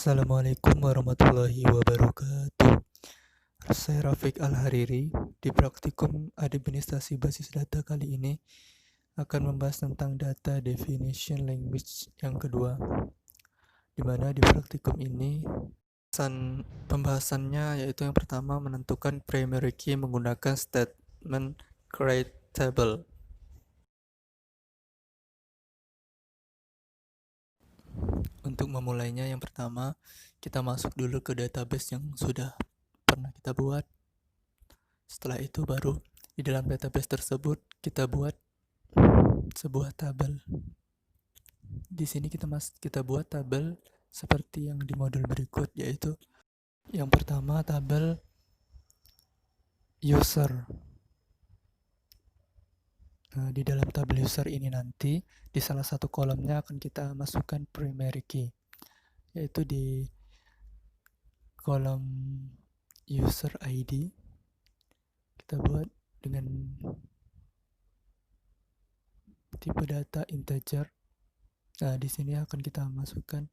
Assalamualaikum warahmatullahi wabarakatuh. Saya Rafiq Al-Hariri. Di praktikum administrasi basis data kali ini akan membahas tentang data definition language yang kedua, di mana di praktikum ini pembahasannya yaitu yang pertama menentukan primary key menggunakan statement create table. Untuk memulainya, yang pertama kita masuk dulu ke database yang sudah pernah kita buat. Setelah itu baru di dalam database tersebut kita buat sebuah tabel. Di sini kita buat tabel seperti yang di modul berikut, yaitu yang pertama tabel user. Nah, di dalam tabel user ini nanti di salah satu kolomnya akan kita masukkan primary key, yaitu di kolom user ID kita buat dengan tipe data integer. Nah, di sini akan kita masukkan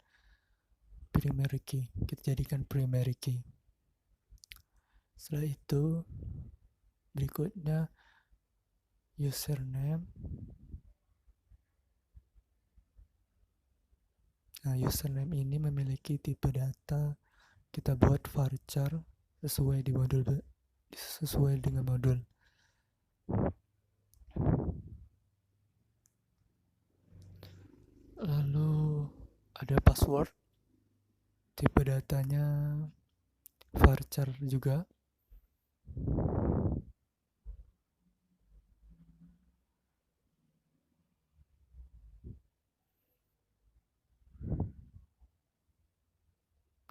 primary key. Kita jadikan primary key. Setelah itu berikutnya username. Nah, username ini memiliki tipe data. Kita buat varchar sesuai dengan modul. Lalu ada password. Tipe datanya varchar juga.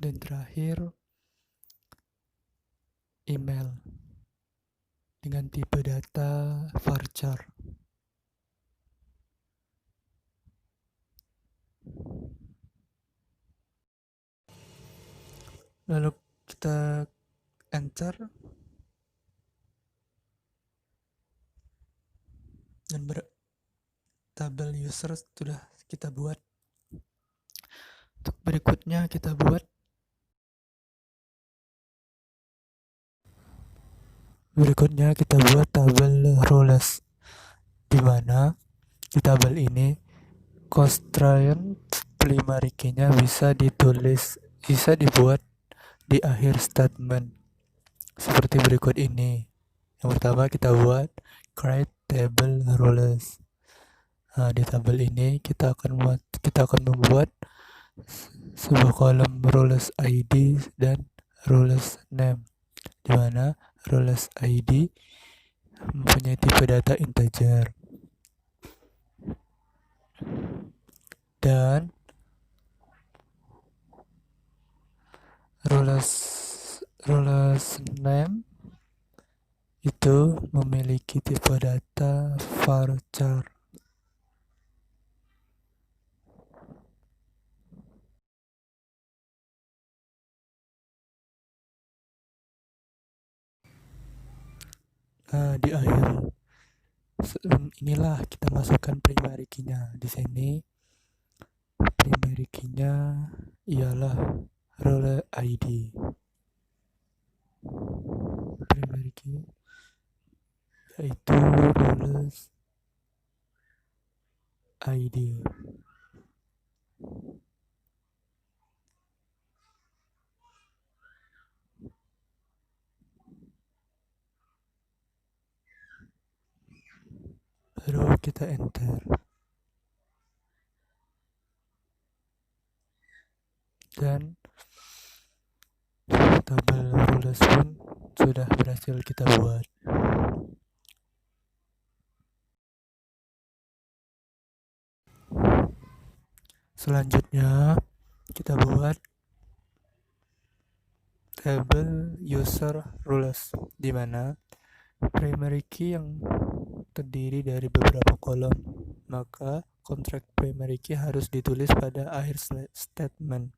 Dan terakhir email dengan tipe data varchar. Lalu kita enter dan tabel user sudah kita buat. Untuk berikutnya kita buat tabel roles, di mana di tabel ini constraint primary key-nya bisa dibuat di akhir statement seperti berikut ini. Yang pertama kita buat create table roles. Nah, di tabel ini kita akan membuat sebuah kolom roles ID dan roles name, di mana roles ID mempunyai tipe data integer dan roles name itu memiliki tipe data varchar. Nah, di akhir inilah kita masukkan primary key-nya. Di sini primary key-nya ialah role ID. Primary key yaitu roles ID. Baru kita enter. Dan tabel roles pun sudah berhasil kita buat. Selanjutnya kita buat tabel user roles, di mana primary key yang terdiri dari beberapa kolom, maka kontrak primary key harus ditulis pada akhir statement.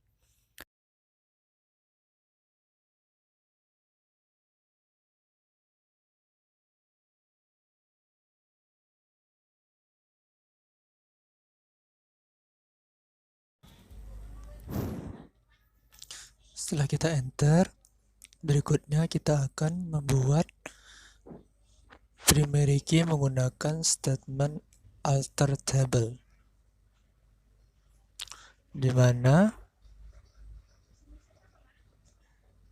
Setelah kita enter, berikutnya kita akan membuat primary key menggunakan statement alter table, di mana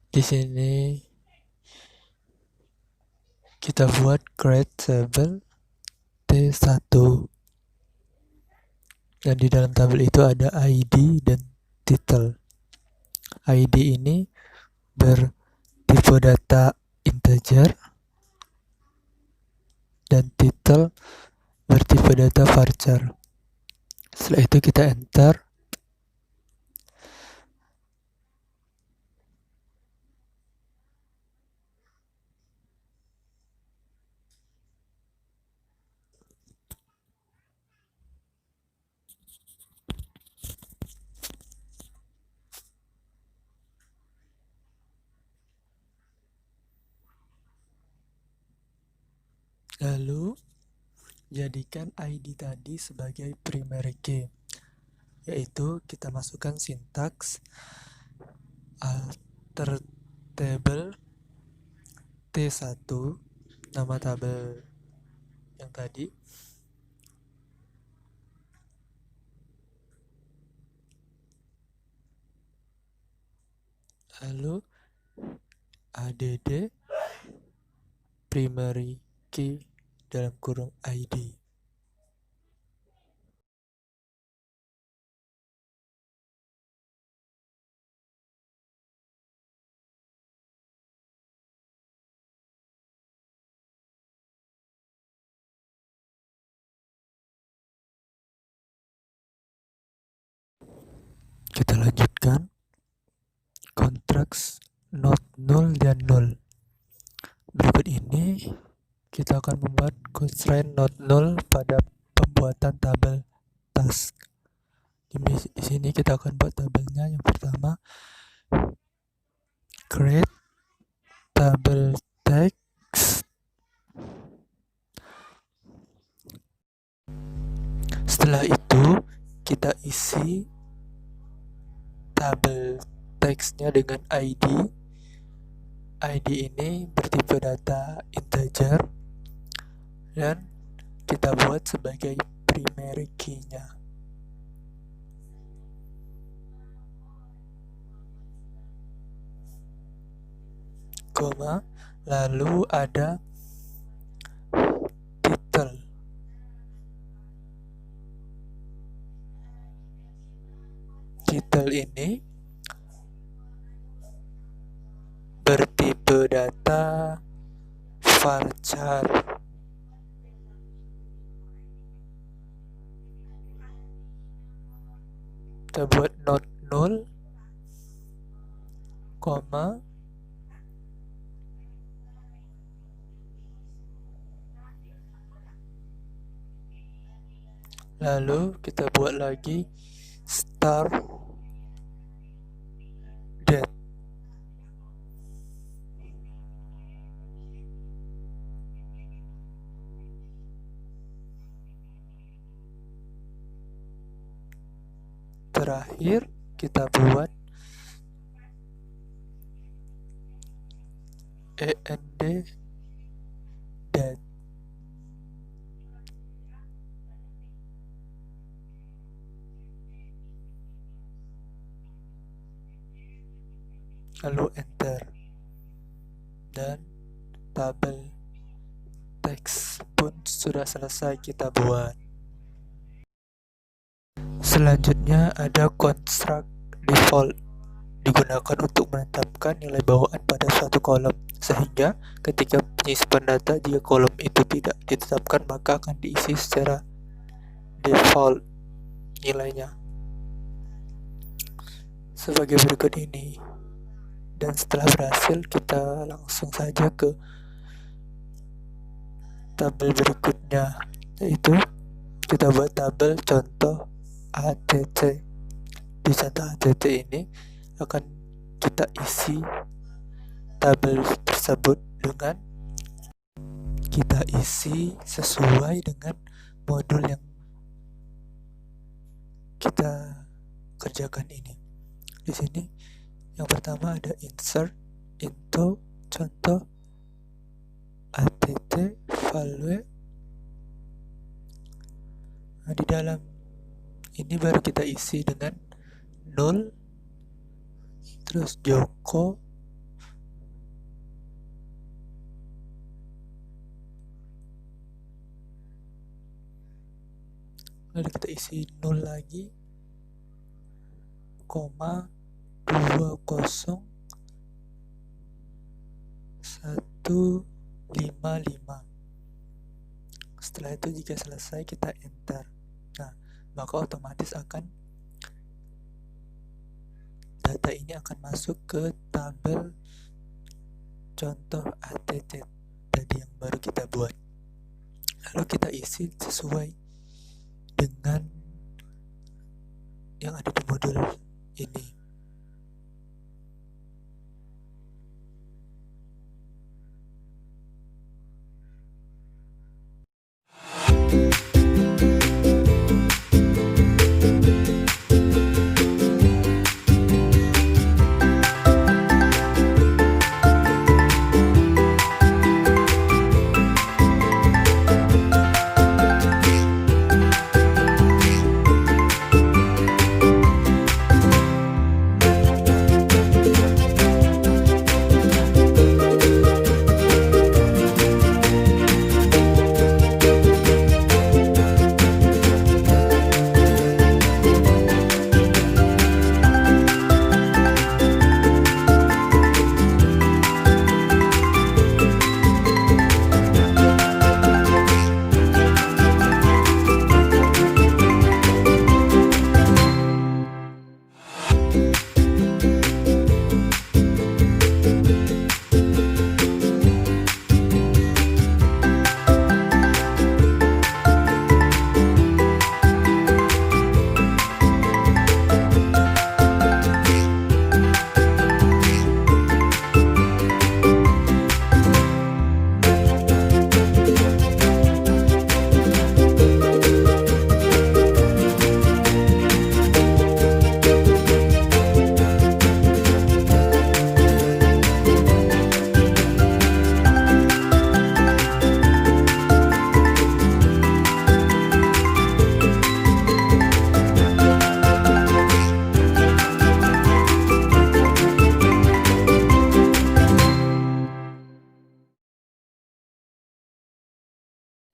di sini kita buat create table T1, dan di dalam tabel itu ada ID dan title. ID ini bertipe data integer dan title bertipe data varchar. Setelah itu kita enter. Lalu jadikan ID tadi sebagai primary key, yaitu kita masukkan sintaks alter table T1, nama tabel yang tadi, lalu add primary key dalam kurung ID. Kita lanjutkan contracts not null dan null. Berikut ini kita akan membuat constraint not null pada pembuatan tabel task. Di sini kita akan buat tabelnya. Yang pertama, create tabel text. Setelah itu kita isi tabel teksnya dengan ID. ID ini bertipe data integer dan kita buat sebagai primary key-nya. Koma, lalu ada title. Title ini bertipe data varchar. Kita buat not null, koma, lalu kita buat lagi start date. Terakhir kita buat end date. Lalu enter, dan tabel teks pun sudah selesai kita buat. Selanjutnya ada construct default, digunakan untuk menetapkan nilai bawaan pada suatu kolom, sehingga ketika penyisipan data jika kolom itu tidak ditetapkan maka akan diisi secara default nilainya sebagai berikut ini. Dan setelah berhasil, kita langsung saja ke tabel berikutnya, yaitu kita buat tabel contoh ATC. Di contoh ATC ini akan kita isi tabel tersebut dengan kita isi sesuai dengan modul yang kita kerjakan ini. Di sini Yang pertama ada insert into contoh att value. Nah, di dalam ini baru kita isi dengan null, terus Joko, lalu kita isi null lagi, koma 20155. Setelah itu jika selesai kita enter. Nah, maka otomatis data ini akan masuk ke tabel contoh ATC tadi yang baru kita buat. Lalu kita isi sesuai dengan yang ada di modul ini.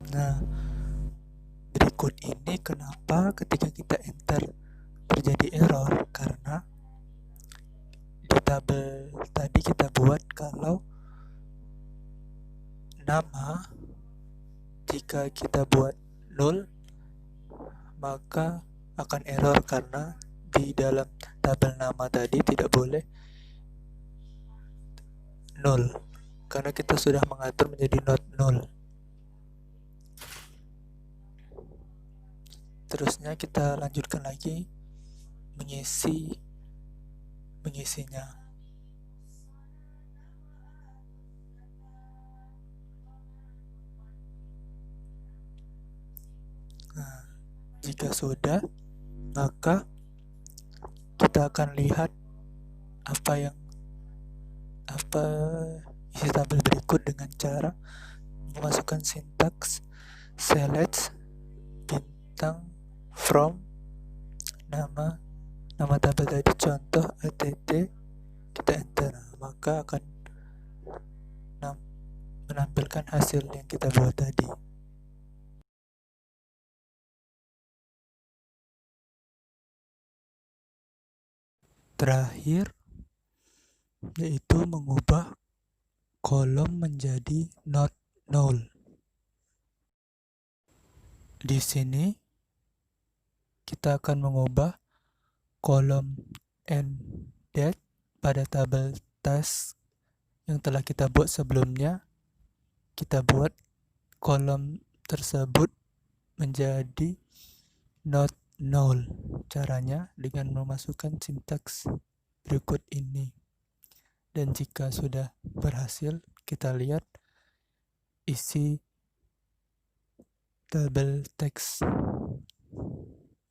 Nah, berikut ini kenapa ketika kita enter terjadi error, karena di tabel tadi kita buat kalau nama jika kita buat null maka akan error, karena di dalam tabel nama tadi tidak boleh null karena kita sudah mengatur menjadi not null. Terusnya kita lanjutkan lagi mengisinya. Nah, jika sudah, maka kita akan lihat apa isi tabel berikut dengan cara memasukkan sintaks select bintang from nama tabel tadi contoh att, kita enter, maka akan menampilkan hasil yang kita buat tadi. Terakhir yaitu mengubah kolom menjadi not null. Di sini kita akan mengubah kolom and date pada tabel task yang telah kita buat sebelumnya. Kita buat kolom tersebut menjadi not null. Caranya dengan memasukkan sintaks berikut ini. Dan jika sudah berhasil, kita lihat isi tabel teks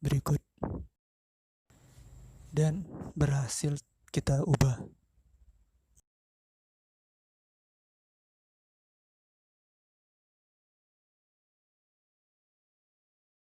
berikut. Dan berhasil kita ubah.